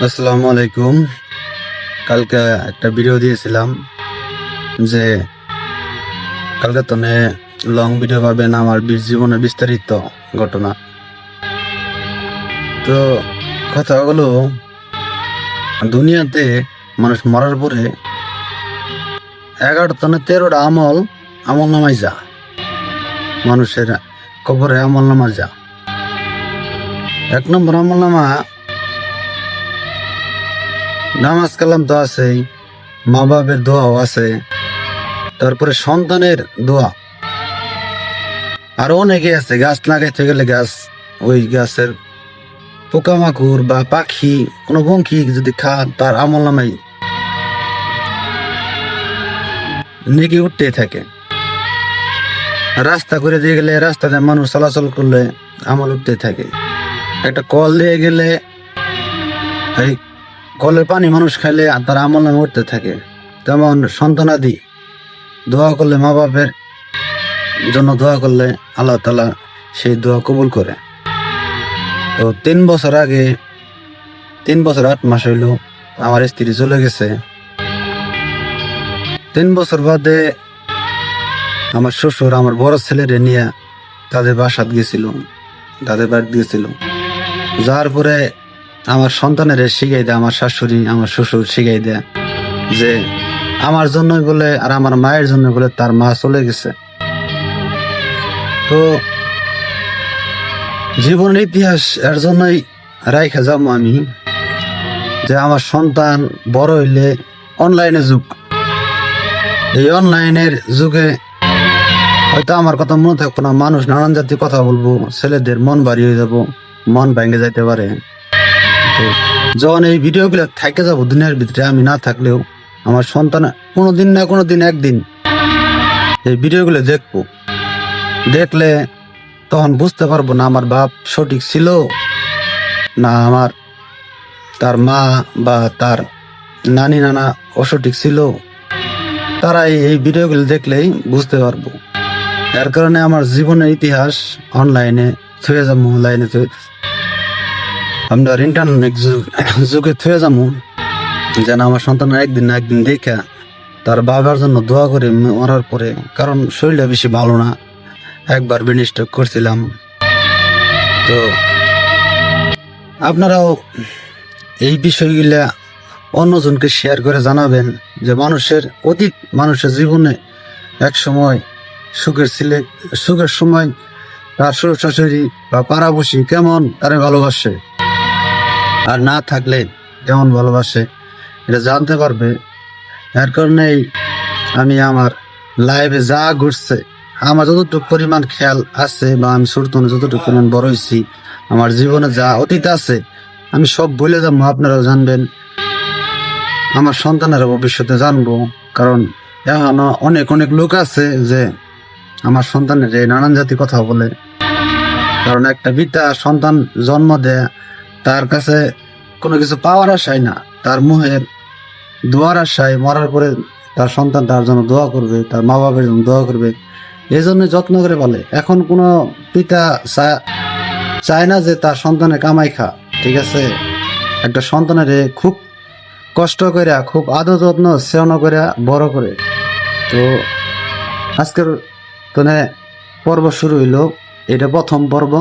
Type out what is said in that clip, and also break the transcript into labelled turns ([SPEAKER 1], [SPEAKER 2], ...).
[SPEAKER 1] আসসালামু আলাইকুম। কালকে একটা ভিডিও দিয়েছিলাম যে কালকে তো লং ভিডিও পাবেন আমার জীবনের বিস্তারিত ঘটনা। তো কথা হলো, দুনিয়াতে মানুষ মরার পরে 11টা না 13টা আমল আমল নামাই যা, মানুষের কবরে আমল নামা যা। 1 নম্বর আমল নামা, নামাজ কালাম তো আছেই, মা বাপের দোয়াও আছে, তারপরে সন্তানের দোয়া, আরো অনেকে আছে। গাছ লাগাইতে গেলে ওই গাছের পোকামাকড় বা পাখি কোনো পঙ্খী যদি তার আমল নামাই নেকি উঠতে থাকে। রাস্তা করে দিয়ে গেলে, রাস্তাতে মানুষ চলাচল করলে আমল উঠতে থাকে। একটা কল দিয়ে গেলে এই কলের পানি মানুষ খাইলে তার আমল নামে উঠতে থাকে। তেমন সন্তানাদি দোয়া করলে, মা বাপের জন্য দোয়া করলে আল্লাহ তাআলা সেই দোয়া কবুল করে। তো 3 বছর 8 মাস হইল আমার স্ত্রী চলে গেছে। 3 বছর বাদে আমার শ্বশুর আমার বড় ছেলেরে নিয়ে তাদের বাসাত গেছিল, তাদের বাড়িতে গেছিল। যার পরে আমার সন্তানের শিখাই দেয়, আমার শাশুড়ি আমার শ্বশুর শিখাই দেয় যে আমার জন্যই বলে আর আমার মায়ের জন্য বলে তার মা চলে গেছে। তো জীবনের ইতিহাস এর জন্যই রাইখা যাবো আমি, যে আমার সন্তান বড় হইলে অনলাইনে যুগ, এই অনলাইনের যুগে হয়তো আমার কথা মনে থাকবো না, মানুষ নানান জাতির কথা বলবো, ছেলেদের মন ভারী হয়ে যাব, মন ভেঙে যাইতে পারে। তো যখন এই ভিডিওগুলো থেকে যাবো দুনিয়ার ভিতরে, আমি না থাকলেও আমার সন্তান কোনোদিন না কোনোদিন একদিন এই ভিডিওগুলো দেখবো। দেখলে তখন বুঝতে পারবো না আমার বাপ সঠিক ছিল না আমার তার মা বা তার নানি নানা অসঠিক ছিল। তারা এই ভিডিওগুলো দেখলেই বুঝতে পারবো। এর কারণে আমার জীবনের ইতিহাস অনলাইনে থুয়ে যাবো, অনলাইনে আমরা ইন্টারনেট যুগে থুয়ে যাবো, যেন আমার সন্তান একদিন না একদিন দেখা তার বাবার জন্য দোয়া করে মরার পরে। কারণ শরীরটা বেশি ভালো না, একবার ব্রেন স্ট্রোক করছিলাম। তো আপনারাও এই বিষয়গুলা অন্যজনকে শেয়ার করে জানাবেন যে মানুষের জীবনে এক সময় সুখের সময় তার শ্বশুর শাশুড়ি বা পাড়াবসী কেমন তারে ভালোবাসে, আর না থাকলে কেমন ভালোবাসে, এটা জানতে পারবে। এর কারণেই আমি আমার লাইফে যা ঘুরছে, আমার যতটুকু পরিমাণ খেয়াল আছে বা আমি ছোট যতটুকু পরিমাণ বড় হয়েছি, আমার জীবনে যা অতীত আছে আমি সব বলে যাবো, আপনারাও জানবেন, আমার সন্তানেরা ভবিষ্যতে জানবো। কারণ এখন অনেক অনেক লোক আছে যে আমার সন্তানের এই নানান জাতি কথা বলে। কারণ একটা পিতা সন্তান জন্ম দেয়, তার কাছে কোনো কিছু পাওয়ার আশায় না, তার মুহের দোয়ার আশায় মরার পরে তার সন্তান তার জন্য দোয়া করবে, তার মা বাবার জন্য দোয়া করবে, এই জন্য যত্ন করে বলে। এখন কোনো পিতা চায় না যে তার সন্তানের কামাই খা, ঠিক আছে। একটা সন্তানের খুব কষ্ট করে, খুব আদর যত্ন সেবন করে বড় করে। তো আজকের পর্ব শুরু হইলো, এটা প্রথম পর্ব।